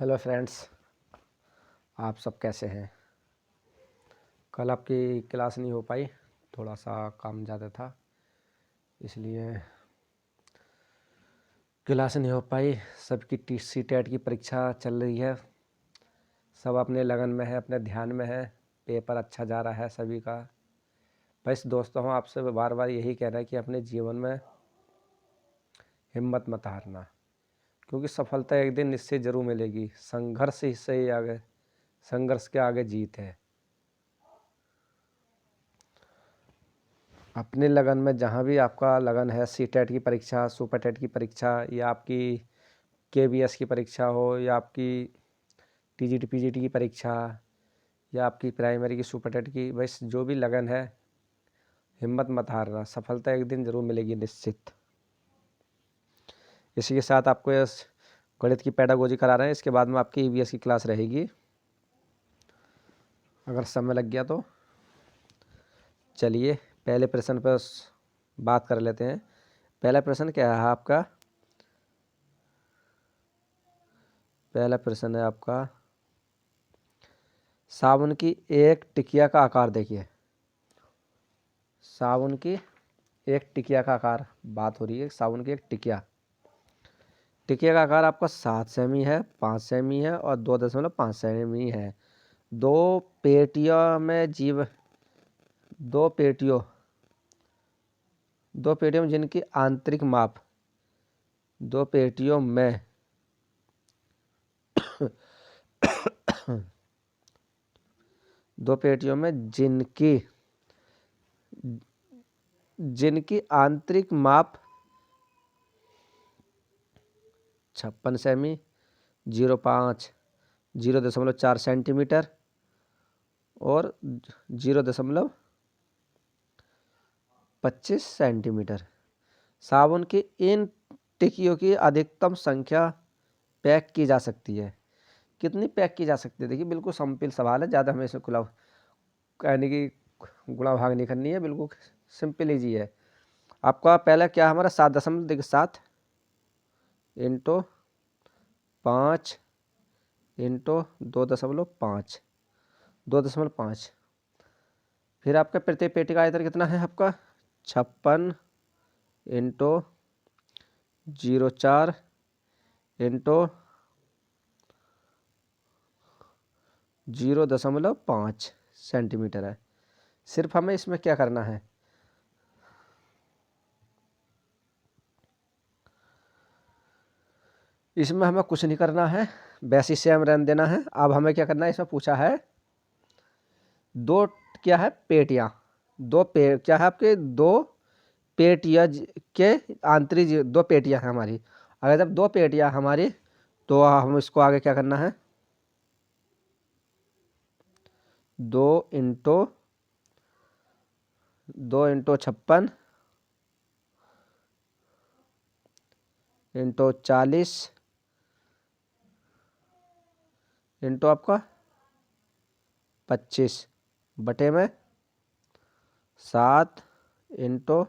Hello friends, आप सब कैसे हैं। कल आपकी क्लास नहीं हो पाई, थोड़ा सा काम ज़्यादा था इसलिए क्लास नहीं हो पाई। सबकी सी टेट की परीक्षा चल रही है, सब अपने लगन में है, अपने ध्यान में है। पेपर अच्छा जा रहा है सभी का। बस दोस्तों, हम आपसे बार बार यही कह रहे हैं कि अपने जीवन में हिम्मत मत हारना, क्योंकि सफलता एक दिन निश्चित जरूर मिलेगी। संघर्ष से ही आगे, संघर्ष के आगे जीत है। अपने लगन में जहाँ भी आपका लगन है, सी टेट की परीक्षा, सुपर टेट की परीक्षा, या आपकी KVS की परीक्षा हो, या आपकी TGT PGT की परीक्षा, या आपकी प्राइमरी की सुपर टेट की, बस जो भी लगन है हिम्मत मत हारना। सफलता एक दिन ज़रूर मिलेगी निश्चित। इसी के साथ आपको इस गणित की पेडागोजी करा रहे हैं। इसके बाद में आपकी EVS की क्लास रहेगी, अगर समय लग गया तो। चलिए पहले प्रश्न पर बात कर लेते हैं। पहला प्रश्न क्या है आपका? पहला प्रश्न है आपका, साबुन की एक टिकिया का आकार देखिए। साबुन की एक टिकिया का आकार बात हो रही है। साबुन की एक टिकिया का आकार आपका 7 सेमी है, 5 सेमी है और 2.5 सेमी है। दो पेटियों में दो पेटियों में जिनकी आंतरिक माप दो पेटियों में दो पेटियों में जिनकी आंतरिक माप 56 सेमी, 0.4 सेंटीमीटर और 0.25 सेंटीमीटर। साबुन की इन टिकियों की अधिकतम संख्या पैक की जा सकती है। कितनी पैक की जा सकती है? देखिए बिल्कुल सिंपल सवाल है, ज़्यादा हमें इसे कहने की गुणा भाग नहीं करनी है, बिल्कुल सिंपल ईजी है। आपका पहला क्या हमारा 7 दशमलव, देखिए 7 इंटू 5 इंटू 2.5, 2.5। फिर आपका प्रत्येक पेटी का आयतन कितना है आपका? 56 इंटू 0.4 इंटू 0.5 सेंटीमीटर है। सिर्फ हमें इसमें क्या करना है, इसमें हमें कुछ नहीं करना है, वैसे से हम रहने देना है। अब हमें क्या करना है, इसमें पूछा है दो क्या है पेटियां, क्या है आपके दो पेटियां के आंतरिक दो पेटियां हैं हमारी। अगर जब दो पेटियां हमारी, तो हम इसको आगे क्या करना है, 2 इंटू 56 इंटू 40 इंटू आपका 25 बटे में 7 इंटू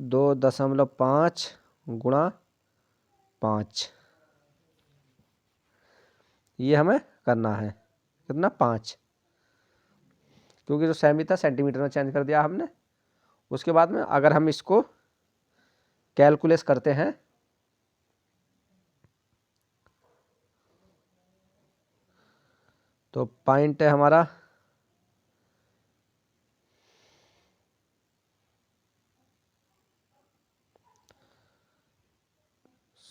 2.5 गुणा 5। ये हमें करना है कितना? 5, क्योंकि जो सेमी था सेंटीमीटर में चेंज कर दिया हमने। उसके बाद में अगर हम इसको कैलकुलेट करते हैं, तो पॉइंट है हमारा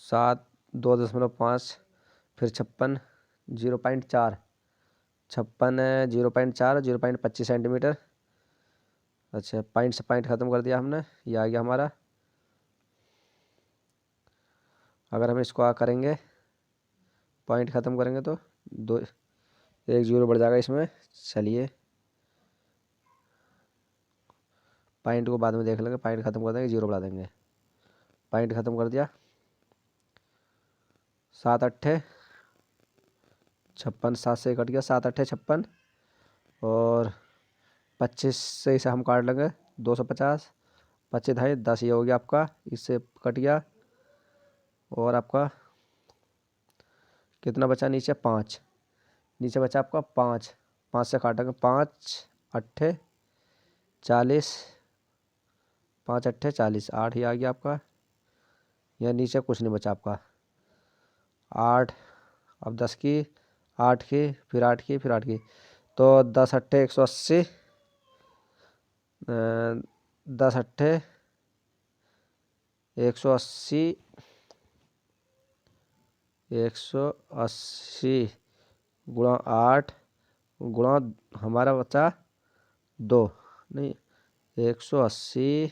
7, 2.5, फिर 56, 0.4, 56 0.4, 0.25 सेंटीमीटर। अच्छा, पॉइंट से पॉइंट ख़त्म कर दिया हमने, ये आ गया हमारा। अगर हम इसको करेंगे, पॉइंट ख़त्म करेंगे तो 1 जीरो बढ़ जाएगा इसमें। चलिए पॉइंट को बाद में देख लेंगे, पॉइंट ख़त्म कर देंगे, 0 बढ़ा देंगे। पॉइंट ख़त्म कर दिया, 7 अट्ठे 56, 7 से कट गया, 7 अट्ठे 56 और 25 से इसे हम काट लेंगे, 250, 25 ढाई 10, ये हो गया आपका, इससे कट गया। और आपका कितना बचा नीचे 5, नीचे बचा आपका 5, 5 से काटेंगे 5 अट्ठे 40, 5 अट्ठे 40, 8 ही आ गया आपका। यह नीचे कुछ नहीं बचा आपका 8। अब 10 की 8 की फिर 8 की फिर 8 की, तो 10 अट्ठे 180, 10 अट्ठे 180, 180 गुणा 8 गुणा हमारा बचा 2, नहीं 180,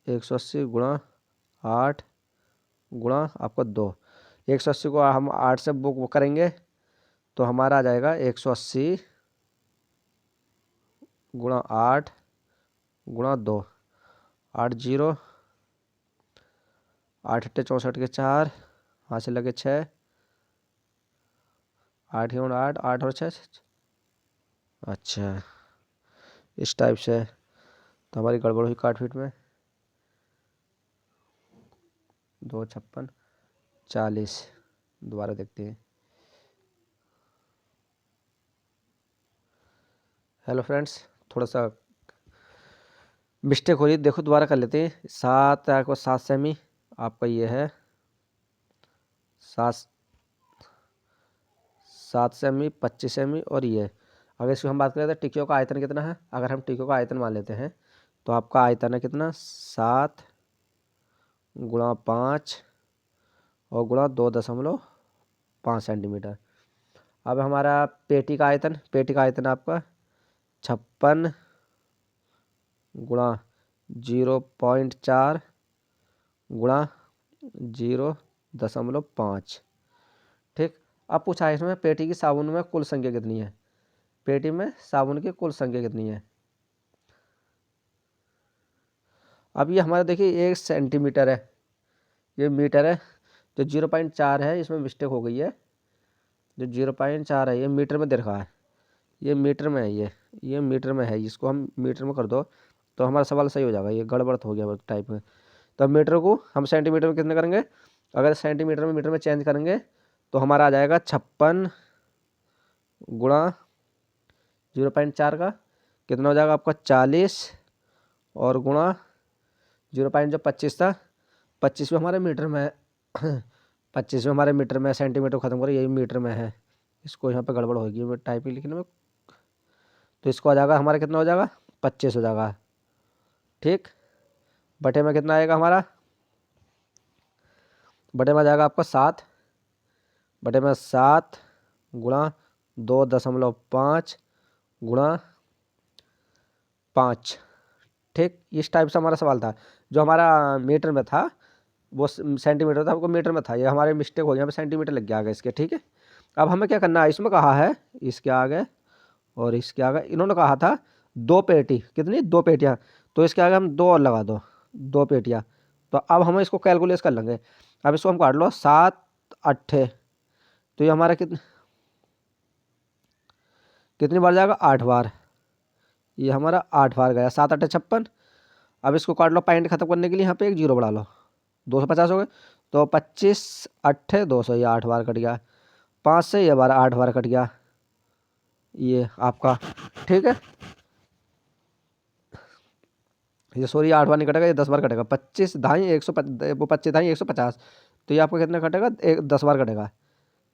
180 गुणा 8 गुणा आपका 2, 180 को हम 8 से बुक करेंगे तो हमारा आ जाएगा 180 गुणा 8 गुणा 2, 8 0, 8 अट्ठे 64 के 4, यहाँ से लगे 6, 8 गुणा 8, 8 और 6, अच्छा इस टाइप से। तो हमारी गड़बड़ हुई काटपीट में। 2 56 40, दोबारा देखते हैं। हेलो फ्रेंड्स, थोड़ा सा मिस्टेक हो रही है, देखो दोबारा कर लेते हैं। 7 आपको 7 सेमी आपका ये है 7 सेमी 25 सेमी और ये। अगर इसकी हम बात करें तो टिकियों का आयतन कितना है, अगर हम टिकियों का आयतन मान लेते हैं तो आपका आयतन है कितना 7 गुणा 5 और गुणा 2.5 सेंटीमीटर। अब हमारा पेटी का आयतन आपका 56 गुणा 0.4 गुणा 0.5। ठीक। अब पूछा है इसमें पेटी की साबुन में कुल संख्या कितनी है, पेटी में साबुन की कुल संख्या कितनी है। अब ये हमारा देखिए 1 सेंटीमीटर है, ये मीटर है, जो 0.4 है इसमें मिस्टेक हो गई है, जो 0.4 है ये मीटर में दे रखा है, ये मीटर में है, ये मीटर में है, इसको हम मीटर में कर दो तो हमारा सवाल सही हो जाएगा। ये गड़बड़ हो गया टाइप में। तो मीटर को हम सेंटीमीटर में कितने करेंगे, अगर सेंटीमीटर में मीटर में चेंज करेंगे तो हमारा आ जाएगा 56 गुणा 0.4 का कितना हो जाएगा आपका 40 और गुणा 0.25 था, 25 में हमारे मीटर में है 25 में हमारे मीटर में, सेंटीमीटर खत्म करो यही मीटर में है, इसको यहाँ पे गड़बड़ होगी टाइपिंग लिखने में। तो इसको आ जाएगा हमारा कितना हो जाएगा 25 हो जाएगा। ठीक। बटे में कितना आएगा हमारा, बटे में आ जाएगा आपका 7, बटे में 7 गुणा 2.5 गुणा 5। ठीक। इस टाइप से हमारा सवाल था, जो हमारा मीटर में था वो सेंटीमीटर था, हमको मीटर में था, ये हमारे मिस्टेक हो गया, यहाँ पे सेंटीमीटर लग गया आगे इसके। ठीक है। अब हमें क्या करना है, इसमें कहा है इसके आगे और इसके आगे इन्होंने कहा था 2 पेटी, कितनी 2 पेटियाँ, तो इसके आगे हम 2 और लगा दो, 2 पेटियाँ। तो अब हम इसको कैलकुलेट कर लेंगे। अब इसको हम काट लो 7 अट्ठे, तो ये हमारा कितनी बार जाएगा 8 बार, ये हमारा 8 बार गया, 7 अट्ठे 56। अब इसको काट लो, पॉइंट खत्म करने के लिए यहाँ पे एक जीरो बढ़ा लो, 250 हो गए, तो 25 अट्ठे 200, ये 8 बार कट गया, 5 से ये बार 8 बार कट गया ये आपका। ठीक है, ये सॉरी 8 बार नहीं कटेगा, ये 10 बार कटेगा, 25 धाई 150, वो 25 धाई 150, तो ये आपका कितना कटेगा 10 बार कटेगा,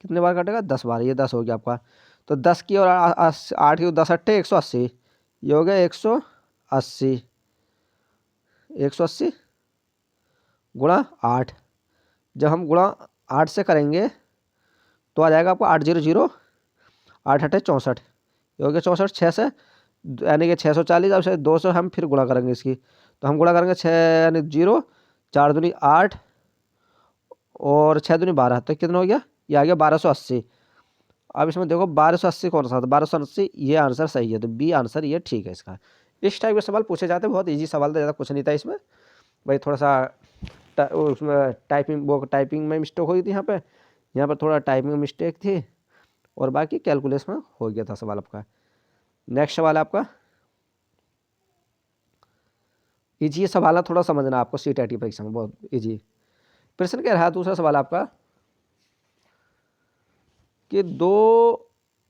कितने बार कटेगा 10 बार, ये 10 हो गया आपका। तो 10 की और 8 की 10 अट्ठे 180, ये हो गया 180, 180 गुणा 8। जब हम गुणा 8 से करेंगे तो आ जाएगा आपको 800, 8 अट्ठे 64, ये हो गया 64, 6 से यानी कि 640। अब से 200 हम फिर गुणा करेंगे इसकी, तो हम गुणा करेंगे 6 यानी 0, 4 दूनी 8 और 6 दूनी 12, तो कितना हो गया, ये आ गया 1280। अब इसमें देखो 1280 कौन सा था, 1280, ये आंसर सही है, तो बी आंसर ये ठीक है इसका। इस टाइप के सवाल पूछे जाते हैं, बहुत ईजी सवाल था, ज़्यादा कुछ नहीं था इसमें, भाई थोड़ा सा उसमें टाइपिंग में मिस्टेक हुई थी, यहाँ पर थोड़ा टाइपिंग में मिस्टेक थी और बाकी कैलकुलेशन में हो गया था सवाल आपका। नेक्स्ट सवाल है आपका इजी सवाल है, थोड़ा समझना आपको, CTET की परीक्षा में बहुत इजी। प्रश्न कह रहा है दूसरा सवाल आपका, कि दो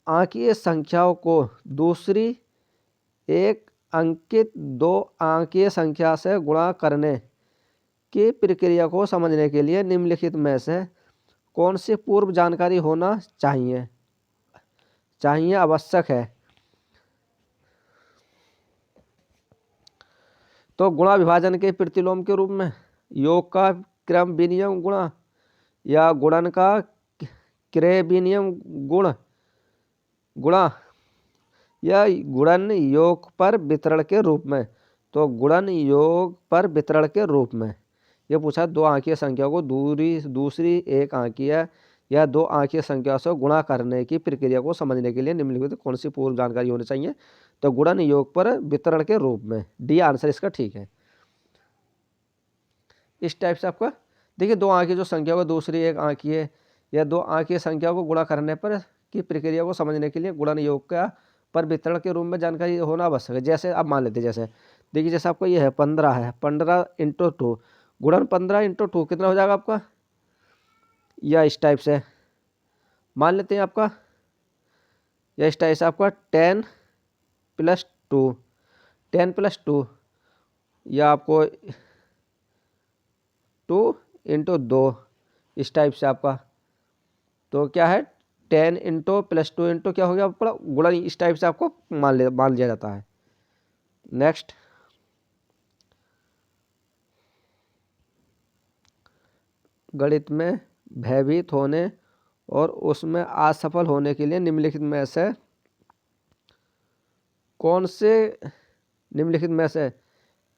अंकीय संख्याओं को दूसरी एक अंकित दो अंकीय संख्या से गुणा करने की प्रक्रिया को समझने के लिए निम्नलिखित में से कौन सी पूर्व जानकारी होना चाहिए आवश्यक है। तो गुणा विभाजन के प्रतिलोम के रूप में, योग का क्रम विनियम गुणा, या गुणन का क्रय विनियम गुणा, या गुणन योग पर वितरण के रूप में। तो गुणन योग पर वितरण के रूप में ये पूछा, दो अंकीय संख्या को दूसरी एक अंकीय या दो अंकीय संख्या से गुणा करने की प्रक्रिया को समझने के लिए निम्नलिखित कौन सी पूर्व जानकारी होनी चाहिए। तो गुणन योग पर वितरण के रूप में, डी आंसर इसका ठीक है। इस टाइप से आपका देखिए, दो अंकीय जो संख्या को दूसरी एक अंकीय या दो अंकीय संख्या को गुणा करने पर की प्रक्रिया को समझने के लिए गुणन योग का पर वितरण के रूप में जानकारी होना आवश्यक है। जैसे अब मान लेते हैं, जैसे देखिए, जैसे आपको ये है 15 है, 15 इंटू 2 गुणन 15 इंटू 2 कितना हो जाएगा आपका, या इस टाइप से मान लेते हैं आपका, या इस टाइप से आपका 10 + 2 10 + 2, या आपको 2 इंटू 2 इस टाइप से आपका। तो क्या है 10 इंटू + 2 इंटू क्या हो गया आपका गुणन, इस टाइप से आपको मान लिया जाता है। नेक्स्ट, गणित में भयभीत होने और उसमें असफल होने के लिए निम्नलिखित में से कौन से निम्नलिखित में से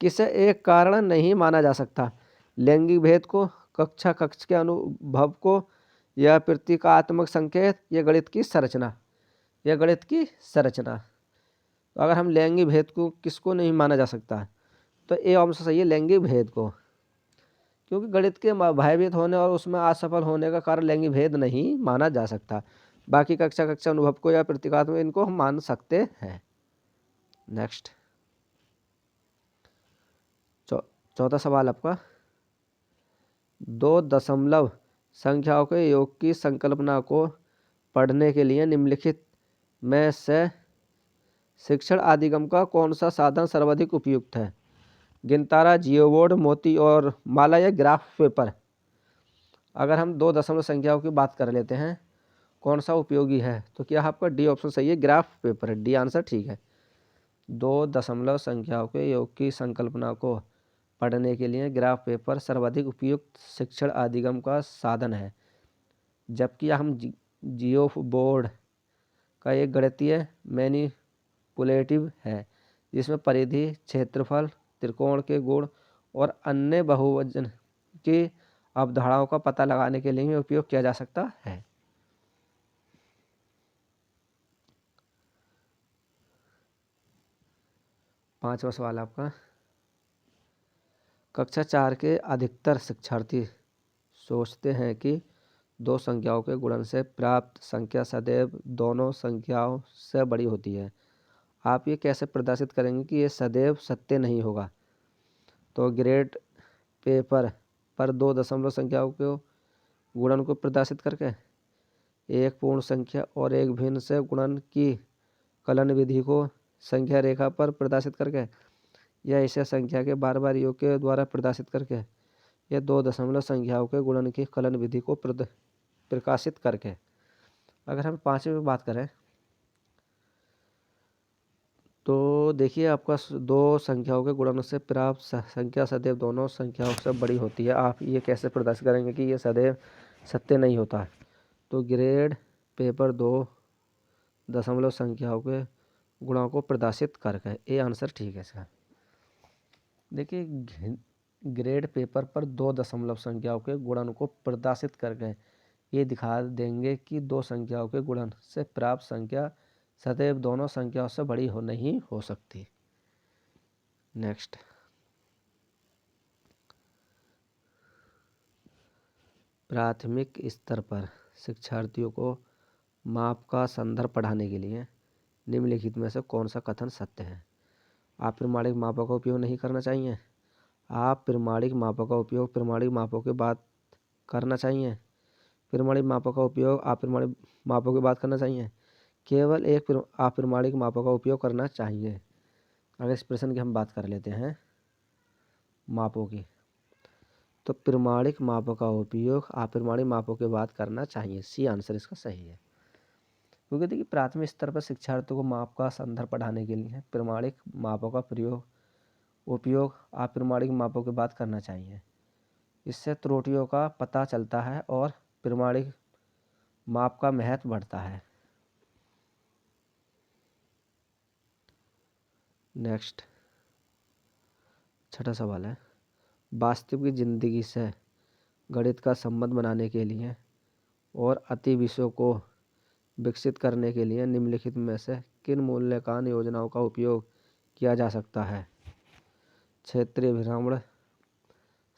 किसे एक कारण नहीं माना जा सकता। लैंगिक भेद को, कक्ष के अनुभव को, या प्रतीकात्मक संकेत, या गणित की संरचना। तो अगर हम लैंगिक भेद को किसको नहीं माना जा सकता, तो ए ऑप्शन सही है, लैंगिक भेद को, क्योंकि गणित के भयभीत होने और उसमें असफल होने का कारण लैंगिक भेद नहीं माना जा सकता। बाकी कक्ष अनुभव को या प्रतीकात्मक इनको हम मान सकते हैं। नेक्स्ट, चौथा सवाल आपका, दो दशमलव संख्याओं के योग की संकल्पना को पढ़ने के लिए निम्नलिखित में से शिक्षण अधिगम का कौन सा साधन सर्वाधिक उपयुक्त है। गिनतारा, जियोबोर्ड, मोती और माला, या ग्राफ पेपर। अगर हम दो दशमलव संख्याओं की बात कर लेते हैं कौन सा उपयोगी है, तो क्या आपका डी ऑप्शन सही है, ग्राफ पेपर, डी आंसर ठीक है। दो दशमलव संख्याओं के योग की संकल्पना को पढ़ने के लिए ग्राफ पेपर सर्वाधिक उपयुक्त शिक्षण अधिगम का साधन है। जबकि हम जियो बोर्ड का एक गणितीय मैनिपुलेटिव है जिसमें परिधि, क्षेत्रफल, त्रिकोण के गुण और अन्य बहुवचन की अवधारणाओं का पता लगाने के लिए उपयोग किया जा सकता है। पांचवा सवाल आपका, कक्षा 4 के अधिकतर शिक्षार्थी सोचते हैं कि दो संख्याओं के गुणन से प्राप्त संख्या सदैव दोनों संख्याओं से बड़ी होती है। आप ये कैसे प्रदर्शित करेंगे कि ये सदैव सत्य नहीं होगा। तो ग्रेड पेपर पर दो दशमलव संख्याओं के गुणन को प्रदर्शित करके, एक पूर्ण संख्या और एक भिन्न से गुणन की कलन विधि को संख्या रेखा पर प्रदर्शित करके, या इसे संख्या के बार बार योग के द्वारा प्रदर्शित करके, या दो दशमलव संख्याओं के गुणन की कलन विधि को प्रकाशित करके। अगर हम पांचवें में बात करें तो देखिए, आपका दो संख्याओं के गुणन से प्राप्त संख्या सदैव दोनों संख्याओं से बड़ी होती है। आप ये कैसे प्रदर्शित करेंगे कि ये सदैव सत्य नहीं होता। तो ग्रेड पेपर दो दशमलव संख्याओं के गुणों को प्रदर्शित करके, ये आंसर ठीक है इसका। देखिए, ग्रेड पेपर पर दो दशमलव संख्याओं के गुणन को प्रदर्शित करके ये दिखा देंगे कि दो संख्याओं के गुणन से प्राप्त संख्या सदैव दोनों संख्याओं से बड़ी नहीं हो सकती। नेक्स्ट, प्राथमिक स्तर पर शिक्षार्थियों को माप का संदर्भ पढ़ाने के लिए निम्नलिखित में से कौन सा कथन सत्य है। आप प्रमाणिक मापों का उपयोग नहीं करना चाहिए। आप प्रमाणिक मापों का उपयोग प्रमाणिक मापों के बाद करना चाहिए। प्रमाणिक मापों का उपयोग अप्रमाणिक मापों की बात करना चाहिए। केवल एक अप्रमाणिक मापों का उपयोग करना चाहिए। अगर इस प्रश्न की हम बात कर लेते हैं मापों की, तो प्रमाणिक मापों का उपयोग अप्रमाणिक मापों की बात करना चाहिए। सी आंसर इसका सही है। क्योंकि देखिए प्राथमिक स्तर पर शिक्षार्थियों को माप का संदर्भ पढ़ाने के लिए प्रमाणिक मापों का उपयोग अप्रमाणिक मापों की बात करना चाहिए। इससे त्रुटियों का पता चलता है और प्रमाणिक माप का महत्व बढ़ता है। नेक्स्ट छठा सवाल है, वास्तविक जिंदगी से गणित का संबंध बनाने के लिए और अति विषयों को विकसित करने के लिए निम्नलिखित में से किन मूल्यांकन योजनाओं का उपयोग किया जा सकता है? क्षेत्रीय भ्रमण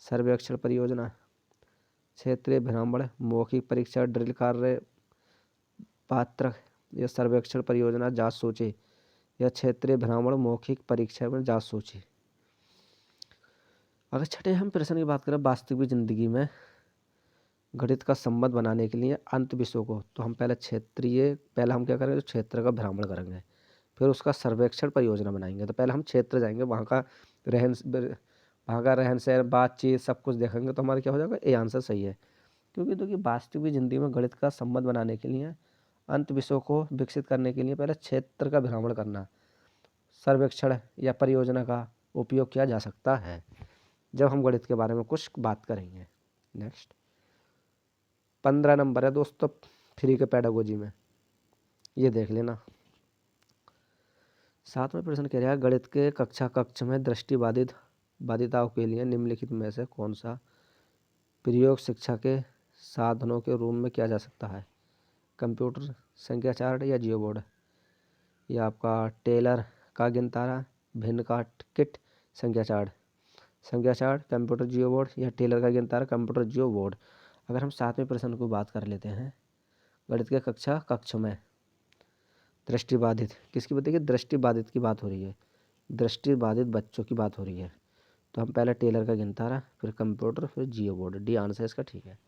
सर्वेक्षण परियोजना, क्षेत्रीय भ्रमण मौखिक परीक्षा ड्रिल कार्य पात्र या सर्वेक्षण परियोजना जांच सूची, या क्षेत्रीय भ्रमण मौखिक परीक्षा में जांच सूची। अगर छठे हम प्रश्न की बात करें वास्तविक जिंदगी में गणित का संबंध बनाने के लिए अंत विषयों को, तो हम पहले हम क्या करेंगे, तो क्षेत्र का भ्रमण करेंगे, फिर उसका सर्वेक्षण परियोजना बनाएंगे। तो पहले हम क्षेत्र जाएंगे, वहाँ का रहन सहन बातचीत सब कुछ देखेंगे, तो हमारा क्या हो जाएगा, ये आंसर सही है। क्योंकि देखिए वास्तविक जिंदगी में गणित का संबंध बनाने के लिए अंत विषयों को विकसित करने के लिए पहले क्षेत्र का भ्रमण करना, सर्वेक्षण या परियोजना का उपयोग किया जा सकता है जब हम गणित के बारे में कुछ बात करेंगे। नेक्स्ट 15 नंबर है दोस्तों फ्री के पेडागोजी में, ये देख लेना। 7वें प्रश्न कह रहा है, गणित के कक्ष में दृष्टिबाधिताओं के लिए निम्नलिखित में से कौन सा प्रयोग शिक्षा के साधनों के रूप में किया जा सकता है? कंप्यूटर, संख्या चार्ट या जियो बोर्ड, या आपका टेलर का गिनतारा, भिन्न का किट, संख्या चार्ट, कंप्यूटर जियो बोर्ड, या टेलर का गिनतारा, कंप्यूटर जियो बोर्ड। अगर हम 7वें प्रश्न को बात कर लेते हैं, गणित के कक्ष में दृष्टिबाधित किसकी बात, देखिए दृष्टिबाधित की बात हो रही है, दृष्टिबाधित बच्चों की बात हो रही है। तो हम पहले टेलर का गिनतारा, फिर कंप्यूटर, फिर जियो बोर्ड। डी आंसर इसका ठीक है।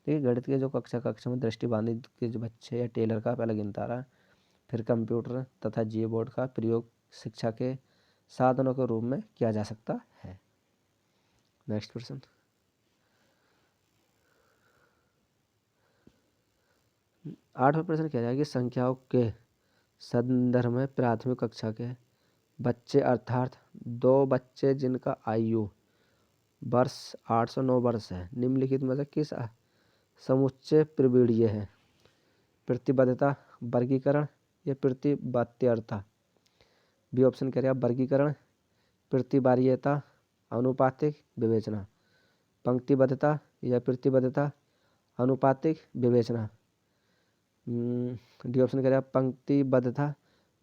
देखिए गणित के जो कक्ष में दृष्टिबाधित के जो बच्चे, या टेलर का पहले गिनतारा, फिर कंप्यूटर तथा जियो बोर्ड का प्रयोग शिक्षा के साधनों के रूप में किया जा सकता है। नेक्स्ट प्रश्न 8वां प्रश्न कह रहा है कि संख्याओं के संदर्भ में प्राथमिक कक्षा के बच्चे अर्थात 2 बच्चे जिनका आयु वर्ष 809 वर्ष है, निम्नलिखित में से किस समुच्चय प्रविड़ीय है? प्रतिबद्धता, वर्गीकरण या प्रतिबाध्यता। बी ऑप्शन कह रहे हैं वर्गीकरण, प्रतिबारीयता, अनुपातिक विवेचना, पंक्तिबद्धता या प्रतिबद्धता, अनुपातिक विवेचना। डी ऑप्शन कह रहे हैं पंक्तिबद्धता,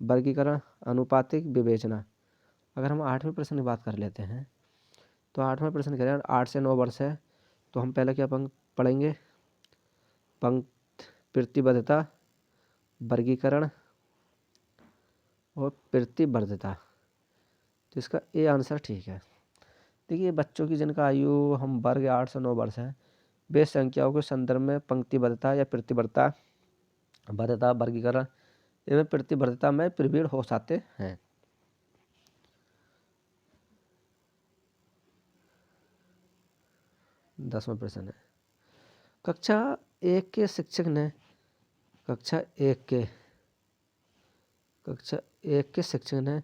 वर्गीकरण, अनुपातिक विवेचना। अगर हम 8वें प्रश्न की बात कर लेते हैं, तो 8वां प्रश्न कह रहे हैं 8 से 9 वर्ष है, तो हम पहले क्या पढ़ेंगे, प्रतिबद्धता, वर्गीकरण और प्रतिबद्धता। तो इसका ए आंसर ठीक है। देखिए बच्चों की जिनका आयु हम वर्ग 8 से 9 वर्ष है, वे संख्याओं के संदर्भ में पंक्तिबद्धता या प्रतिबद्धता, बद्धता, वर्गीकरण एवं प्रतिबद्धता में प्रवीण हो सकते हैं। दसवां प्रश्न है, कक्षा एक के शिक्षक ने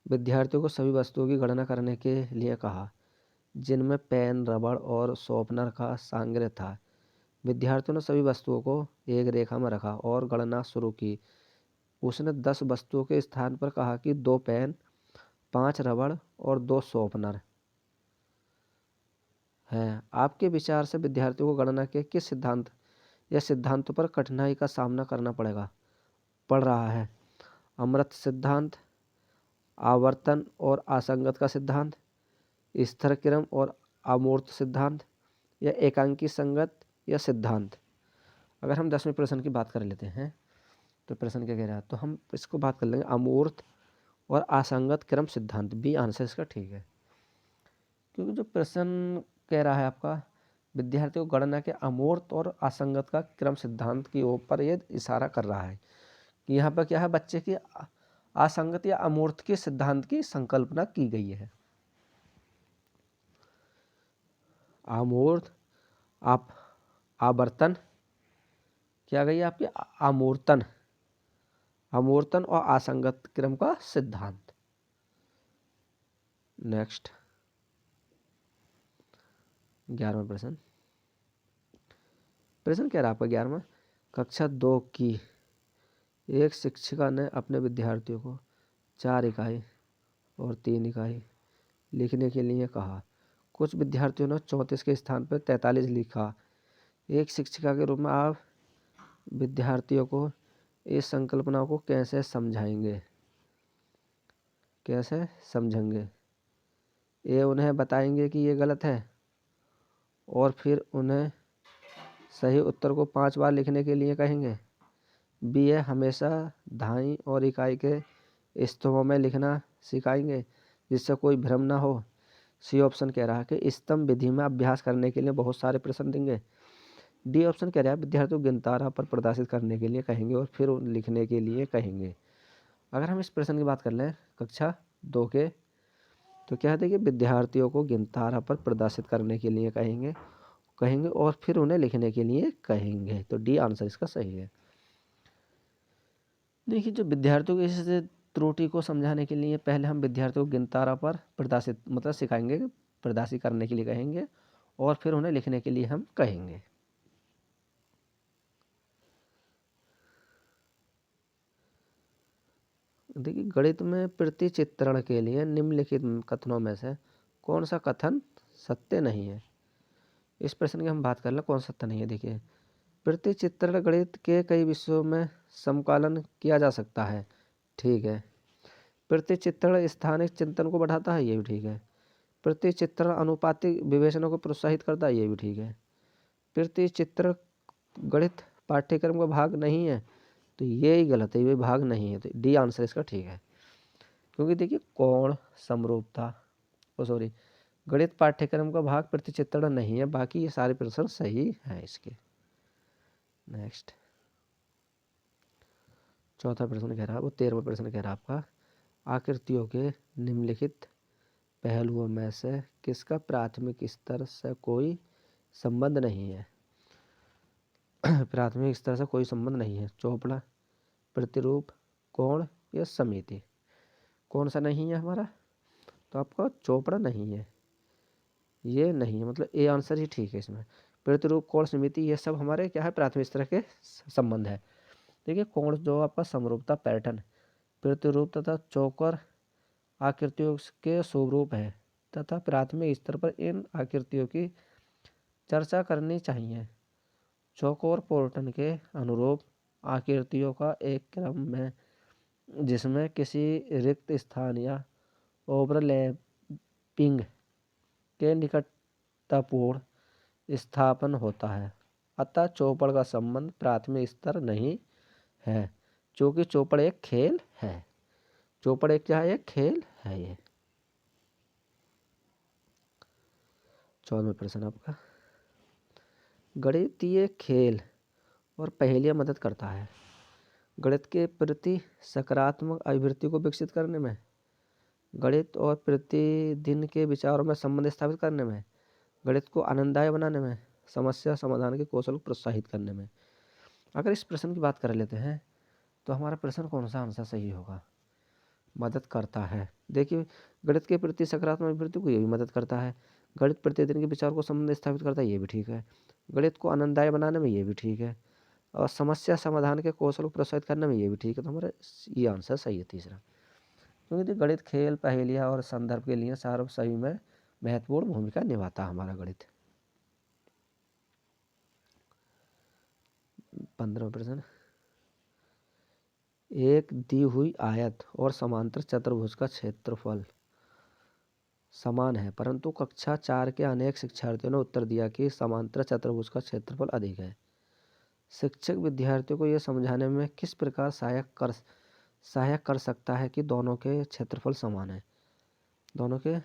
विद्यार्थियों को सभी वस्तुओं की गणना करने के लिए कहा जिनमें पेन, रबड़ और शॉर्पनर का संग्रह था। विद्यार्थियों ने सभी वस्तुओं को एक रेखा में रखा और गणना शुरू की। उसने 10 वस्तुओं के स्थान पर कहा कि 2 पेन, 5 रबड़ और 2 शॉर्पनर है। आपके विचार से विद्यार्थियों को गणना के किस सिद्धांत या सिद्धांतों पर कठिनाई का सामना करना पड़ रहा है? अमृत सिद्धांत, आवर्तन और असंगत का सिद्धांत, स्थिर क्रम और अमूर्त सिद्धांत, या एकांकी संगत या सिद्धांत। अगर हम 10वें प्रश्न की बात कर लेते हैं, तो प्रश्न क्या कह रहा है, तो हम इसको बात कर लेंगे अमूर्त और असंगत क्रम सिद्धांत। बी आंसर इसका ठीक है। क्योंकि जो प्रश्न कह रहा है आपका विद्यार्थियों को गणना के अमूर्त और असंगत का क्रम सिद्धांत की ओर पर ये इशारा कर रहा है कि यहाँ पर क्या है, बच्चे की असंगत या अमूर्त के सिद्धांत की संकल्पना की गई है। अमूर्त आप आवर्तन क्या गई आपकी अमूर्तन, अमूर्तन और असंगत क्रम का सिद्धांत। नेक्स्ट 11वां प्रश्न। प्रश्न क्या रहा आपका 11वां, कक्षा 2 की एक शिक्षिका ने अपने विद्यार्थियों को 4 इकाई और 3 इकाई लिखने के लिए कहा। कुछ विद्यार्थियों ने 34 के स्थान पर 43 लिखा। एक शिक्षिका के रूप में आप विद्यार्थियों को इस संकल्पना को कैसे समझाएंगे, कैसे समझेंगे? ये उन्हें बताएंगे कि ये गलत है और फिर उन्हें सही उत्तर को 5 बार लिखने के लिए कहेंगे। बी है, हमेशा दहाई और इकाई के स्तंभों में लिखना सिखाएंगे जिससे कोई भ्रम ना हो। सी ऑप्शन कह रहा है कि स्तंभ विधि में अभ्यास करने के लिए बहुत सारे प्रश्न देंगे। डी ऑप्शन कह रहा है विद्यार्थियों को गिनतारा पर प्रदर्शित करने के लिए कहेंगे और फिर लिखने के लिए कहेंगे। अगर हम इस प्रश्न की बात कर लें कक्षा 2 के, तो क्या है, देखिए विद्यार्थियों को गिनतारा पर प्रदर्शित करने के लिए कहेंगे और फिर उन्हें लिखने के लिए कहेंगे। तो डी आंसर इसका सही है। देखिए जो विद्यार्थियों को इस त्रुटि को समझाने के लिए पहले हम विद्यार्थियों को गिनतारा पर प्रदर्शित मतलब सिखाएंगे, प्रदर्शित करने के लिए कहेंगे और फिर उन्हें लिखने के लिए हम कहेंगे। देखिए गणित में प्रतिचित्रण के लिए निम्नलिखित कथनों में से कौन सा कथन सत्य नहीं है? इस प्रश्न की हम बात कर लें कौन सत्य नहीं है। देखिए प्रतिचित्रण गणित के कई विषयों में समकालन किया जा सकता है, ठीक है। प्रतिचित्रण स्थानिक चिंतन को बढ़ाता है, ये भी ठीक है। प्रतिचित्रण अनुपातिक विवेचनों को प्रोत्साहित करता है, ये भी ठीक है। प्रतिचित्रण गणित पाठ्यक्रम का भाग नहीं है, तो ये ही गलत है, ये भाग नहीं है। तो डी आंसर इसका ठीक है, क्योंकि देखिए कोण समरूपता गणित पाठ्यक्रम का भाग प्रतिचित्रण नहीं है। बाकी ये सारे प्रश्न सही हैं इसके। नेक्स्ट चौथा प्रश्न कह रहा है, वो 13वां प्रश्न कह रहा है आपका, आकृतियों के निम्नलिखित पहलुओं में से किसका प्राथमिक स्तर से कोई संबंध नहीं है? प्राथमिक स्तर से कोई संबंध नहीं है। चौपड़ा, प्रतिरूप, कोण या समिति? कौन सा नहीं है हमारा? तो आपका चौपड़ा नहीं है, ये नहीं है, मतलब ए आंसर ही ठीक है इसमें। प्रतिरूप, कोण, समिति ये सब हमारे क्या है, प्राथमिक स्तर के संबंध है। देखिए कोण जो आपका समरूपता पैटर्न, प्रतिरूप तथा चौकर आकृतियों के स्वरूप है तथा प्राथमिक स्तर पर इन आकृतियों की चर्चा करनी चाहिए। चौकोर पैटर्न के अनुरूप आकृतियों का एक क्रम में जिसमें किसी रिक्त स्थान या ओवरलैपिंग के निकटतापूर्ण स्थापन होता है। अतः चौपड़ का संबंध प्राथमिक स्तर नहीं है, क्योंकि चौपड़ एक खेल है। चौपड़ एक क्या है, एक खेल है ये। 14वां प्रश्न आपका, गणितीय खेल और पहेलियाँ मदद करता है गणित के प्रति सकारात्मक अभिवृत्ति को विकसित करने में, गणित और प्रतिदिन के विचारों में संबंध स्थापित करने में, गणित को आनंददायक बनाने में, समस्या समाधान के कौशल को प्रोत्साहित करने में। अगर इस प्रश्न की बात कर लेते हैं तो हमारा प्रश्न कौन सा आंसर सही होगा? मदद करता है। देखिए गणित के प्रति सकारात्मक अभिवृत्ति को ये भी मदद करता है। गणित प्रतिदिन के विचार को संबंध स्थापित करता है, ये भी ठीक है। गणित को आनंददायक बनाने में, ये भी ठीक है। और समस्या समाधान के कौशल को प्रोत्साहित करने में, ये भी ठीक है। तो हमारा ये आंसर सही है तीसरा, क्योंकि गणित खेल, पहेलियाँ और संदर्भ के लिए सार्व सही में महत्वपूर्ण भूमिका निभाता है हमारा गणित। 15वां प्रश्न, एक दी हुई आयत और समांतर चतुर्भुज का क्षेत्रफल समान है, परंतु कक्षा 4 के अनेक शिक्षार्थियों ने उत्तर दिया कि समांतर चतुर्भुज का क्षेत्रफल अधिक है। शिक्षक विद्यार्थियों को यह समझाने में किस प्रकार सहायक कर सकता है कि दोनों के क्षेत्रफल समान है? दोनों के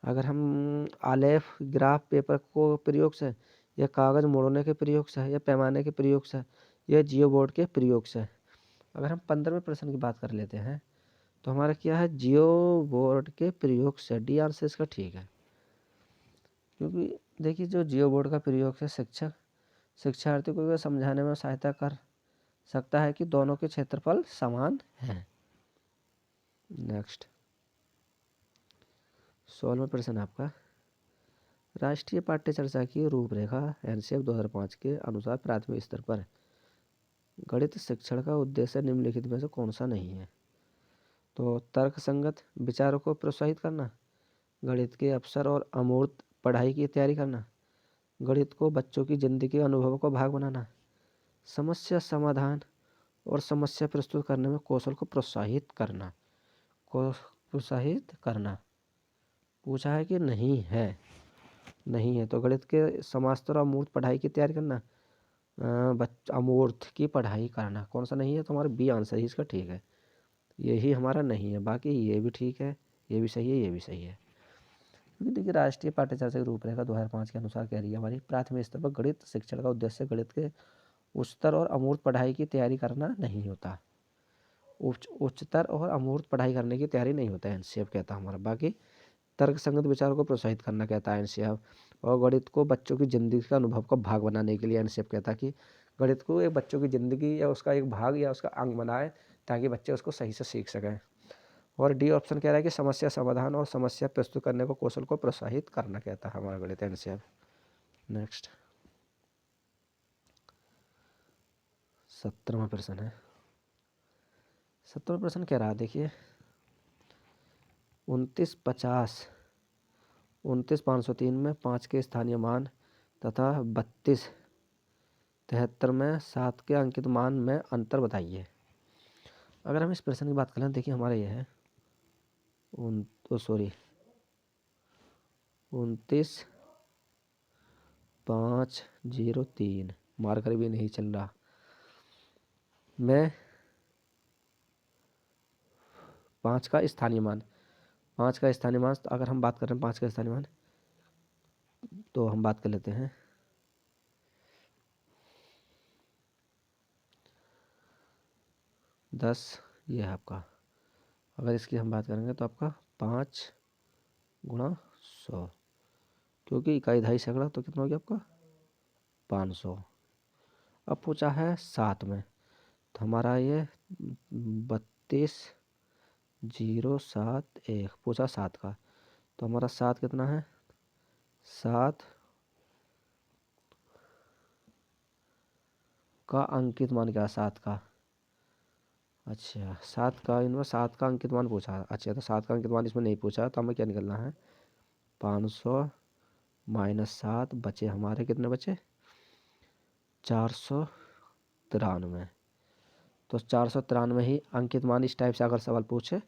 अगर हम आलेख ग्राफ पेपर को प्रयोग से, या कागज़ मोड़ने के प्रयोग से, या पैमाने के प्रयोग से, या जियो बोर्ड के प्रयोग से। अगर हम 15वें प्रश्न की बात कर लेते हैं तो हमारा क्या है, जियो बोर्ड के प्रयोग से। डी आंसर इसका ठीक है, क्योंकि देखिए जो जियो बोर्ड का प्रयोग से शिक्षक शिक्षार्थी को समझाने में सहायता कर सकता है कि दोनों के क्षेत्रफल समान हैं। नेक्स्ट 16वां प्रश्न आपका, राष्ट्रीय पाठ्य चर्चा की रूपरेखा एनसीएफ 2005 के अनुसार प्राथमिक स्तर पर गणित शिक्षण का उद्देश्य निम्नलिखित में से कौन सा नहीं है। तो तर्क संगत विचारों को प्रोत्साहित करना, गणित के अवसर और अमूर्त पढ़ाई की तैयारी करना, गणित को बच्चों की जिंदगी के अनुभवों को भाग बनाना, समस्या समाधान और समस्या प्रस्तुत करने में कौशल को प्रोत्साहित करना। पूछा है कि नहीं है, नहीं है। तो गणित के समास्तर और अमूर्त पढ़ाई की तैयारी करना, अमूर्त की पढ़ाई करना, कौन सा नहीं है, तो हमारा बी आंसर ही इसका ठीक है, यही हमारा नहीं है। बाकी ये भी ठीक है, ये भी सही है, ये भी सही है। क्योंकि देखिए राष्ट्रीय पाठ्य चर्चा की रूपरेखा 2005 के अनुसार कह रही है हमारी प्राथमिक स्तर पर गणित शिक्षण का उद्देश्य गणित के उच्चतर और अमूर्त पढ़ाई की तैयारी करना नहीं होता। उच्चतर और अमूर्त पढ़ाई करने की तैयारी नहीं होता है एनसीएफ कहता है हमारा। बाकी तर्क संगत विचारों को प्रोत्साहित करना कहता है एनसीएफ, और गणित को बच्चों की ज़िंदगी का अनुभव का भाग बनाने के लिए एनसीएफ कहता है कि गणित को एक बच्चों की ज़िंदगी या उसका एक भाग या उसका अंग बनाए ताकि बच्चे उसको सही से सीख सकें। और डी ऑप्शन कह रहा है कि समस्या समाधान और समस्या प्रस्तुत करने को कौशल को प्रोत्साहित करना कहता है हमारा गणित एनसीएफ। नेक्स्ट 17वां प्रश्न है। 17वां प्रश्न कह रहा है देखिए 29,503 में 5 के स्थानीय मान तथा 32,73 में 7 के अंकित मान में अंतर बताइए। अगर हम इस प्रश्न की बात करें, देखिए हमारा ये है 29,503, मार्कर भी नहीं चल रहा, मैं 5 का स्थानीय मान अगर हम बात कर रहे हैं 5 का स्थानीय मान, तो हम बात कर लेते हैं 10, ये है आपका। अगर इसकी हम बात करेंगे तो आपका 5 गुणा 100, क्योंकि इकाई 2.5 सैकड़ा, तो कितना हो गया आपका 500। अब पूछा है 7 में, तो हमारा ये 32,071 पूछा 7 का, तो हमारा 7 कितना है, 7 का अंकित मान क्या, 7 का, अच्छा 7 का अंकित मान पूछा। अच्छा तो 7 का अंकित मान इसमें नहीं पूछा, तो हमें क्या निकलना है, 500 माइनस 7 बचे हमारे कितने बचे, 493। तो 493 ही अंकित मान। इस टाइप से अगर सवाल पूछे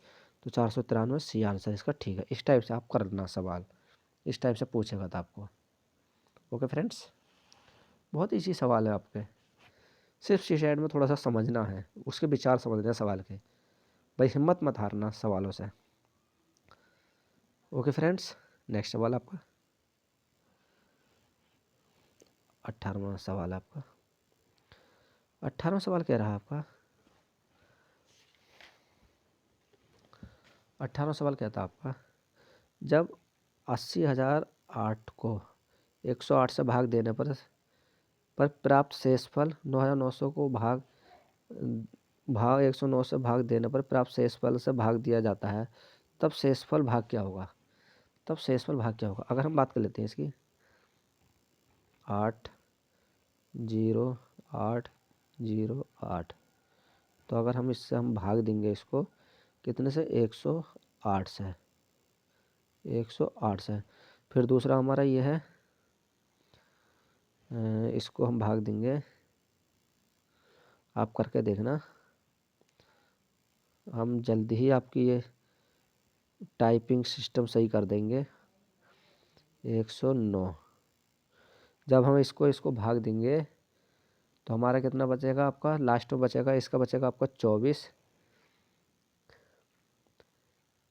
तो 493 सी आंसर इसका ठीक है। इस टाइप से आप करना सवाल, इस टाइप से पूछेगा था आपको। ओके फ्रेंड्स, बहुत ईजी सवाल है आपके, सिर्फ सी साइड में थोड़ा सा समझना है, उसके विचार समझने हैं सवाल के। भाई हिम्मत मत हारना सवालों से। ओके फ्रेंड्स, नेक्स्ट सवाल आपका 18वां सवाल आपका। 18वां सवाल कह रहा है आपका, 18वां सवाल कहता है आपका, जब 80,008 को 108 से भाग देने पर प्राप्त शेषफल 9,900 को भाग 109 से भाग देने पर प्राप्त शेषफल से भाग दिया जाता है, तब शेषफल भाग क्या होगा। अगर हम बात कर लेते हैं इसकी 8,0,8,0,8, तो अगर हम इससे हम भाग देंगे इसको कितने से, 108 से, 108 से। फिर दूसरा हमारा ये है, इसको हम भाग देंगे, आप करके देखना, हम जल्दी ही आपकी ये टाइपिंग सिस्टम सही कर देंगे। 109, जब हम इसको भाग देंगे तो हमारा कितना बचेगा, आपका लास्ट में बचेगा, इसका बचेगा आपका 24,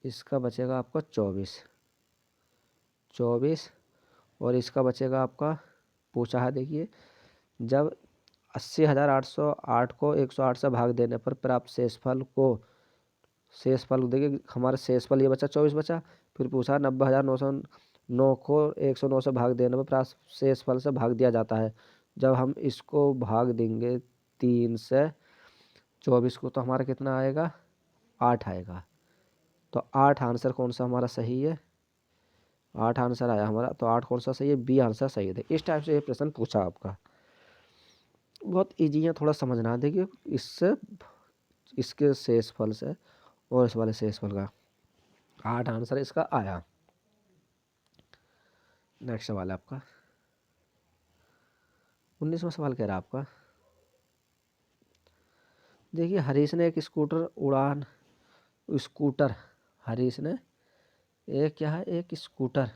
इसका बचेगा आपका 24, 24 और इसका बचेगा आपका, पूछा है देखिए, जब 80,808 को 108 से भाग देने पर प्राप्त शेषफल देखिए हमारा शेषफल ये बचा 24 बचा। फिर पूछा 90,909 को 109 से भाग देने पर प्राप्त शेषफल से भाग दिया जाता है। जब हम इसको भाग देंगे 3 से 24 को तो हमारा कितना आएगा, 8 आएगा। तो 8 आंसर कौन सा हमारा सही है, 8 आंसर आया हमारा। तो 8 कौन सा सही है, बी आंसर सही है। इस टाइप से ये प्रश्न पूछा आपका, बहुत ईजी है, थोड़ा समझना। देखिए इससे इसके शेषफल से और इस वाले शेषफल का 8 आंसर इसका आया। नेक्स्ट सवाल है आपका 19वां सवाल कह रहा है आपका, देखिए हरीश ने एक स्कूटर हरीश ने एक क्या है, एक स्कूटर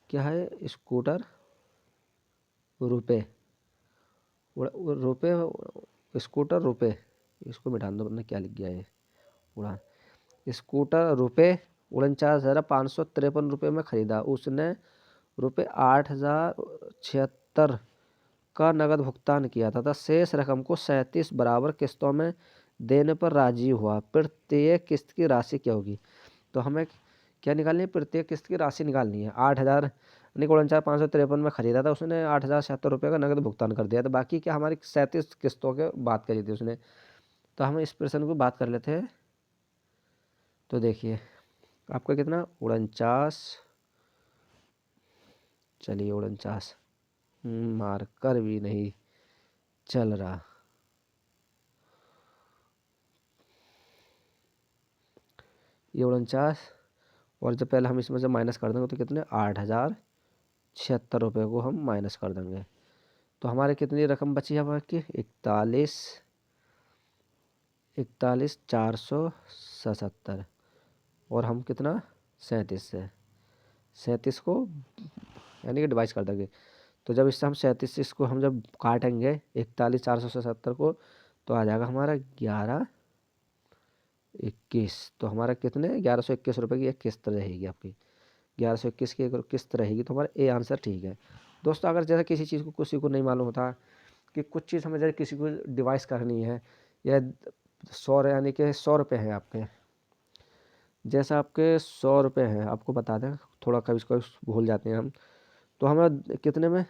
क्या है, स्कूटर रुपए रुपए स्कूटर रुपए, इसको मिटा दो, मैंने क्या लिख गया है उड़ान। स्कूटर रुपए 49,553 रुपये में खरीदा। उसने रुपये 8,076 का नगद भुगतान किया तथा शेष रकम को 37 बराबर किस्तों में देने पर राजी हुआ। प्रत्येक किस्त की राशि क्या होगी। तो हमें क्या निकालनी है, प्रत्येक किस्त की राशि निकालनी है। 8,000 यानी 49,553 में खरीदा था उसने, 8,076 रुपये का नगद भुगतान कर दिया। तो बाकी क्या हमारी 37 किस्तों के बात करी थी उसने। तो हम इस प्रश्न को बात कर लेते हैं। तो देखिए आपका कितना 49, चलिए 49, मार्कर भी नहीं चल रहा। ये 49 और जब पहले हम इसमें से माइनस कर देंगे तो कितने 8,076 रुपये को हम माइनस कर देंगे। तो हमारे कितनी रकम बची है बाकी 41,477 और हम कितना 37 को यानी कि डिवाइस कर देंगे। तो जब इससे हम 37 इसको हम जब काटेंगे 41,477 को तो आ जाएगा हमारा 1121। तो हमारा कितने 1121 रुपये की एक किस्त रहेगी आपकी, 1121 की एक किस्त रहेगी। तो हमारा ए आंसर ठीक है। दोस्तों अगर जैसे किसी चीज़ को किसी को नहीं मालूम होता कि कुछ चीज़ हमें जैसे किसी को डिवाइस करनी है, या 100 यानी कि 100 रुपये हैं आपके, जैसा आपके 100 रुपये हैं, आपको बता दें थोड़ा कभी कभी भूल जाते हैं हम। तो हमें कितने में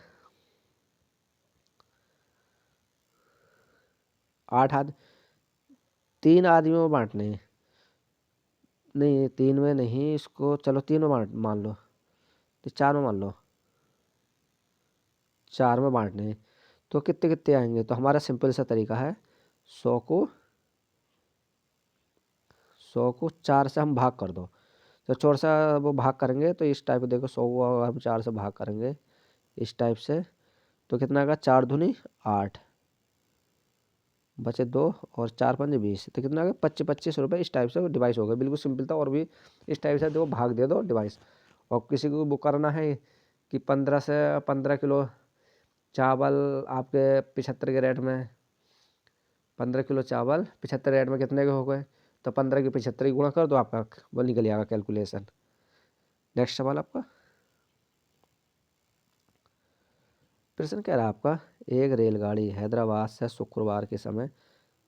3 आदमियों में बांटने हैं। नहीं 3 में नहीं, इसको चलो 3 में मान लो, तो 4 में मान लो, 4 में बांटने हैं। तो कितने कितने आएंगे। तो हमारा सिंपल सा तरीका है, 100 को 4 से हम भाग कर दो। तो 4 से वो भाग करेंगे तो इस टाइप देखो 100 को हम 4 से भाग करेंगे इस टाइप से, तो कितना आएगा 4 दूनी 8 बचे 2 और 4 5 20। तो कितना आ गया 25 रुपये। इस टाइप से डिवाइस हो गया, बिल्कुल सिंपल था। और भी इस टाइप से दो भाग दे दो डिवाइस। और किसी को बुक करना है कि 15 से 15 किलो चावल आपके 75 के रेट में, 15 किलो चावल 75 रेट में कितने के हो गए। तो 15 की 75 गुणा कर दो, आपका वो निकल जाएगा कैलकुलेशन। नेक्स्ट सवाल आपका प्रश्न कह रहा है आपका, एक रेलगाड़ी हैदराबाद से शुक्रवार के समय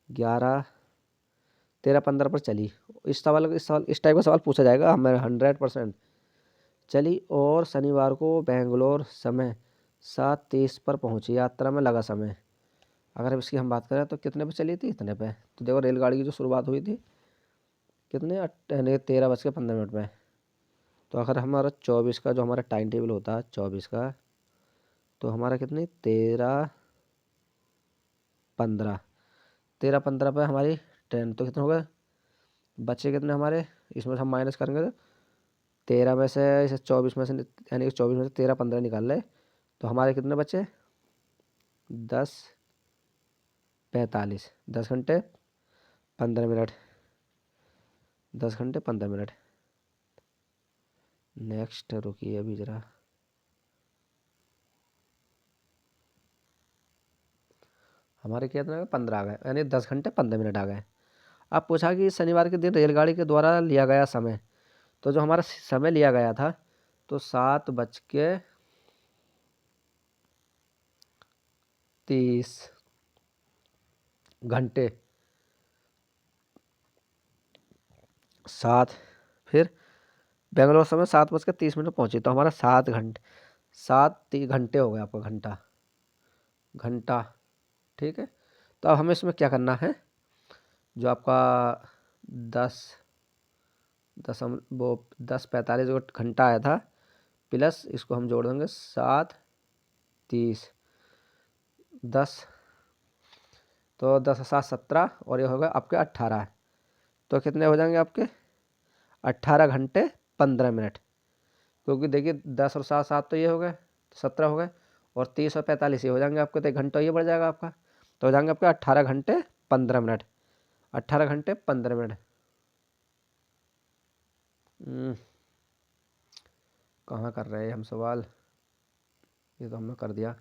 11:13:15 पर चली। इस टाइप का सवाल पूछा जाएगा हमें 100%। चली और शनिवार को बेंगलोर समय 7:30 पर पहुंची। यात्रा में लगा समय, अगर अब इसकी हम बात करें तो कितने पे चली थी, इतने पे। तो देखो रेलगाड़ी की जो शुरुआत हुई थी कितने 13:15 में। तो अगर हमारा 24 का जो हमारा टाइम टेबल होता है 24 का, तो हमारा कितनी 13:15 पे हमारी ट्रेन। तो कितने हो गए बच्चे कितने हमारे, इसमें से हम माइनस करेंगे तो 13 में से इसे 24 में से यानी कि 24 में से 13 15 निकाल ले तो हमारे कितने बचे 10:45, 10 घंटे 15 मिनट, 10 घंटे 15 मिनट। नेक्स्ट रुकिए अभी ज़रा, हमारे कितने 15 आ गए, यानी 10 घंटे 15 मिनट आ गए। अब पूछा कि शनिवार के दिन रेलगाड़ी के द्वारा लिया गया समय। तो जो हमारा समय लिया गया था तो 7:30 7 फिर बेंगलोर समय 7:30 पहुंचे, तो हमारा 7 घंटे, 7 घंटे हो गए आपका, घंटा घंटा। ठीक है, तो अब हमें इसमें क्या करना है, जो आपका 10:45 जो घंटा आया था, प्लस इसको हम जोड़ देंगे 7:30, 10, तो 10 और 7 17, और ये होगा आपके 18। तो कितने हो जाएंगे आपके 18 घंटे 15 मिनट, क्योंकि देखिए 10 और 7 7 तो ये हो गए, 17 हो गए, और 30 और 45 ये हो जाएंगे आपके, तो 1 घंटा ये बढ़ जाएगा आपका, तो हो जाएंगे आपके 18 घंटे 15 मिनट। 18 घंटे 15 मिनट। कहाँ कर रहे हैं हम सवाल, ये तो हमने कर दिया,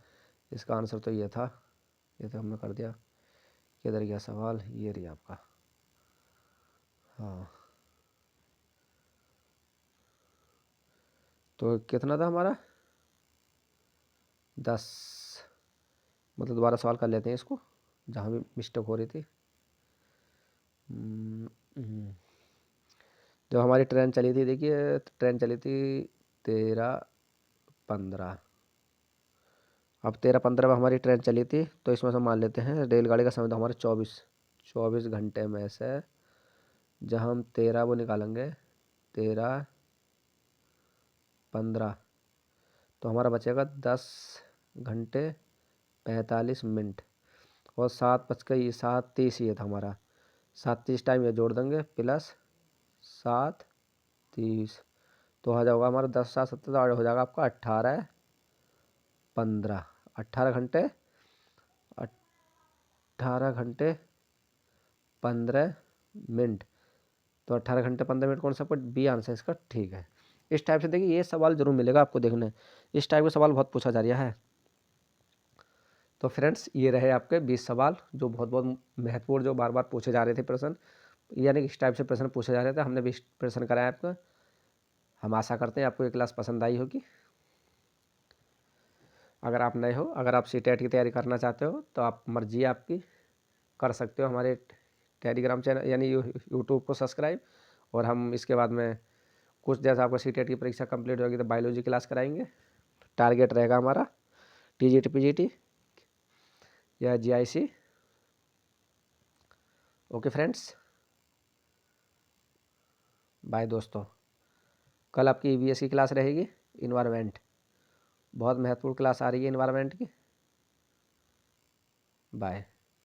इसका आंसर तो ये था, ये तो हमने कर दिया। किधर गया सवाल, ये रही आपका। हाँ, तो कितना था हमारा 10, मतलब दोबारा सवाल कर लेते हैं इसको, जहाँ भी मिस्टेक हो रही थी। जब हमारी ट्रेन चली थी, देखिए ट्रेन चली थी 13:15, अब 13:15 में हमारी ट्रेन चली थी, तो इसमें से मान लेते हैं रेलगाड़ी का समय तो हमारे 24 घंटे में से, जब हम 13 वो निकालेंगे, 13:15, तो हमारा बचेगा 10 घंटे 45 मिनट, और 7:30 ये था हमारा, 7:30 टाइम ये जोड़ देंगे, प्लस 7:30, तो आ जाएगा हमारा 10 7 17, तो हो जाएगा आपका 18:15, 18 घंटे 18 घंटे 15 मिनट, तो 18 घंटे 15 मिनट कौन सा, बी आंसर इसका ठीक है। इस टाइप से देखिए ये सवाल जरूर मिलेगा आपको देखने, इस टाइप का सवाल बहुत पूछा जा रहा है। तो फ्रेंड्स ये रहे आपके 20 सवाल, जो बहुत बहुत महत्वपूर्ण, जो बार बार पूछे जा रहे थे प्रश्न, यानी कि इस टाइप से प्रश्न पूछे जा रहे थे, हमने 20 प्रश्न कराए आपको। हम आशा करते हैं आपको ये क्लास पसंद आई होगी। अगर आप नए हो, अगर आप सीटेट की तैयारी करना चाहते हो, तो आप मर्जी है आपकी, कर सकते हो हमारे टेलीग्राम चैनल यानी यूट्यूब को सब्सक्राइब, और हम इसके बाद में कुछ जैसा आपको सीटेट की परीक्षा कंप्लीट होगी तो बायोलॉजी क्लास कराएंगे। टारगेट रहेगा हमारा टीजीटी पीजीटी या जीआईसी। ओके फ्रेंड्स, बाय दोस्तों। कल आपकी ईवीएस की क्लास रहेगी, इन्वायरमेंट, बहुत महत्वपूर्ण क्लास आ रही है इन्वायरमेंट की। बाय।